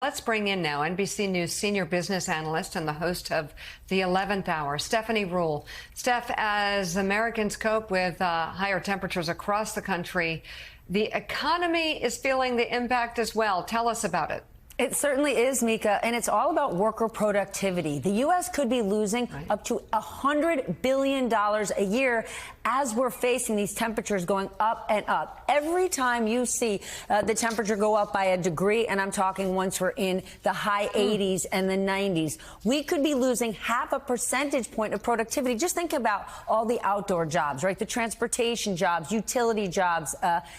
Let's bring in now NBC News senior business analyst and the host of the 11th Hour, Stephanie Ruhle. Steph, as Americans cope with higher temperatures across the country, the economy is feeling the impact as well. Tell us about it. It certainly is, Mika, and it's all about worker productivity. The U.S. could be losing up to $100 billion a year as we're facing these temperatures going up and up. Every time you see the temperature go up by a degree, and I'm talking once we're in the high 80s and the 90s, we could be losing half a percentage point of productivity. Just think about all the outdoor jobs, right? The transportation jobs, utility jobs,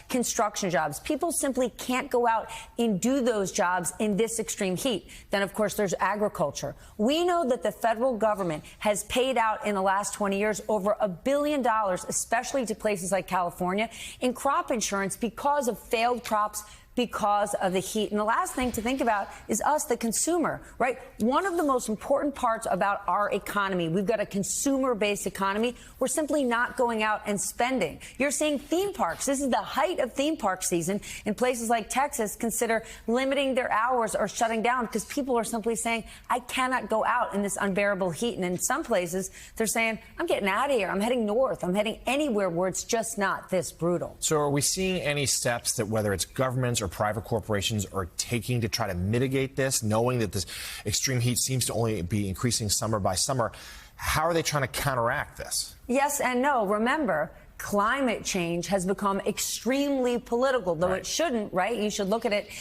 construction jobs. People simply can't go out and do those jobs in this extreme heat. Then, of course, there's agriculture. We know that the federal government has paid out in the last 20 years over $1 billion, especially to places like California, in crop insurance because of failed crops, because of the heat. And the last thing to think about is us, the consumer, right? One of the most important parts about our economy, we've got a consumer-based economy. We're simply not going out and spending. You're seeing theme parks. This is the height of theme park season in places like Texas consider limiting their hours or shutting down because people are simply saying, I cannot go out in this unbearable heat. And in some places, they're saying, I'm getting out of here. I'm heading north. I'm heading anywhere where it's just not this brutal. So are we seeing any steps that whether it's governments or private corporations are taking to try to mitigate this, knowing that this extreme heat seems to only be increasing summer by summer? How are they trying to counteract this? Yes and no. Remember, climate change has become extremely political, though it shouldn't, right? You should look at it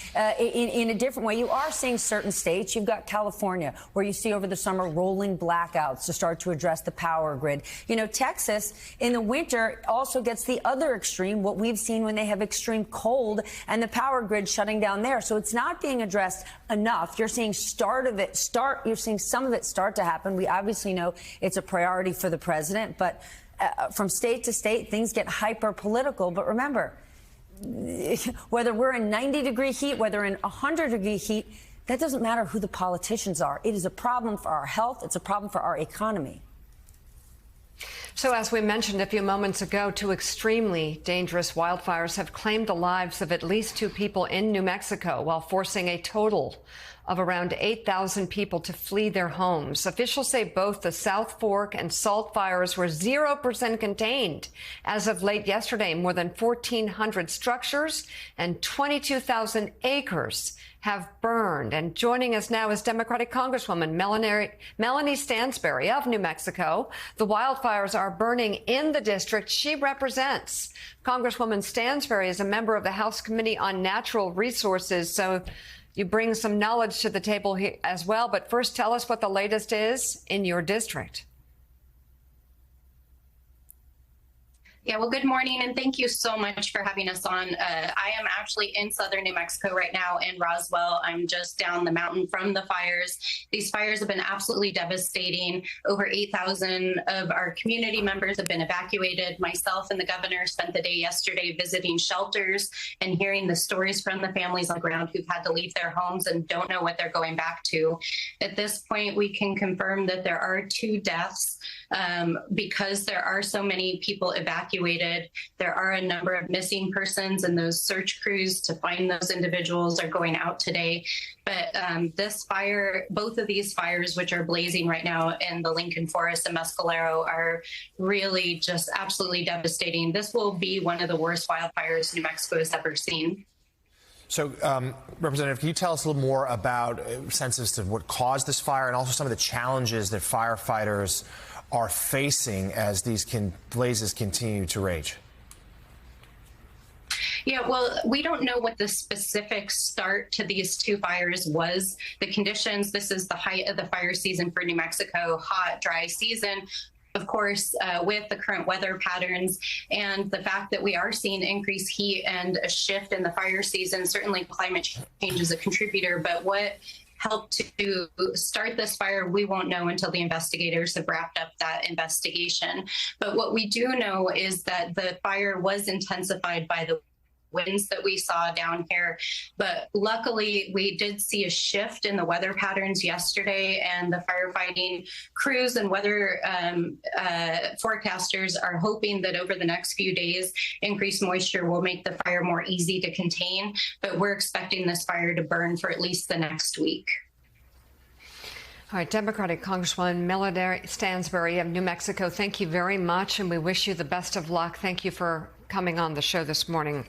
in a different way. You are seeing certain states. You've got California, where you see over the summer rolling blackouts to start to address the power grid. You know, Texas in the winter also gets the other extreme, what we've seen when they have extreme cold and the power grid shutting down there. So it's not being addressed enough. You're seeing you're seeing some of it start to happen. We obviously know it's a priority for the president, but from state to state, things get hyper political. But remember, whether we're in 90-degree heat, whether in 100-degree heat, that doesn't matter who the politicians are. It is a problem for our health. It's a problem for our economy. So as we mentioned a few moments ago, two extremely dangerous wildfires have claimed the lives of at least 2 people in New Mexico while forcing a total of around 8,000 people to flee their homes. Officials say both the South Fork and Salt fires were 0% contained. As of late yesterday, more than 1,400 structures and 22,000 acres have burned. And joining us now is Democratic Congresswoman Melanie Stansbury of New Mexico. The wildfires are burning in the district she represents. Congresswoman Stansbury is a member of the House Committee on Natural Resources, so you bring some knowledge to the table here as well. But first, tell us what the latest is in your district. Yeah, well, good morning, and thank you so much for having us on. I am actually in southern New Mexico right now in Roswell. I'm just down the mountain from the fires. These fires have been absolutely devastating. Over 8,000 of our community members have been evacuated. Myself and the governor spent the day yesterday visiting shelters and hearing the stories from the families on the ground who've had to leave their homes and don't know what they're going back to. At this point, we can confirm that there are 2 deaths because there are so many people evacuated. There are a number of missing persons, and those search crews to find those individuals are going out today. But this fire, both of these fires, which are blazing right now in the Lincoln Forest and Mescalero, are really just absolutely devastating. This will be one of the worst wildfires New Mexico has ever seen. So, Representative, can you tell us a little more about sense as to what caused this fire and also some of the challenges that firefighters are facing as these blazes continue to rage? Yeah, well, we don't know what the specific start to these 2 fires was. The conditions, this is the height of the fire season for New Mexico, hot, dry season. Of course, with the current weather patterns and the fact that we are seeing increased heat and a shift in the fire season, certainly climate change is a contributor, but what helped to start this fire, we won't know until the investigators have wrapped up that investigation. But what we do know is that the fire was intensified by the winds that we saw down here. But luckily, we did see a shift in the weather patterns yesterday, and the firefighting crews and weather forecasters are hoping that over the next few days, increased moisture will make the fire more easy to contain. But we're expecting this fire to burn for at least the next week. All right, Democratic Congresswoman Melody Stansbury of New Mexico, thank you very much, and we wish you the best of luck. Thank you for coming on the show this morning.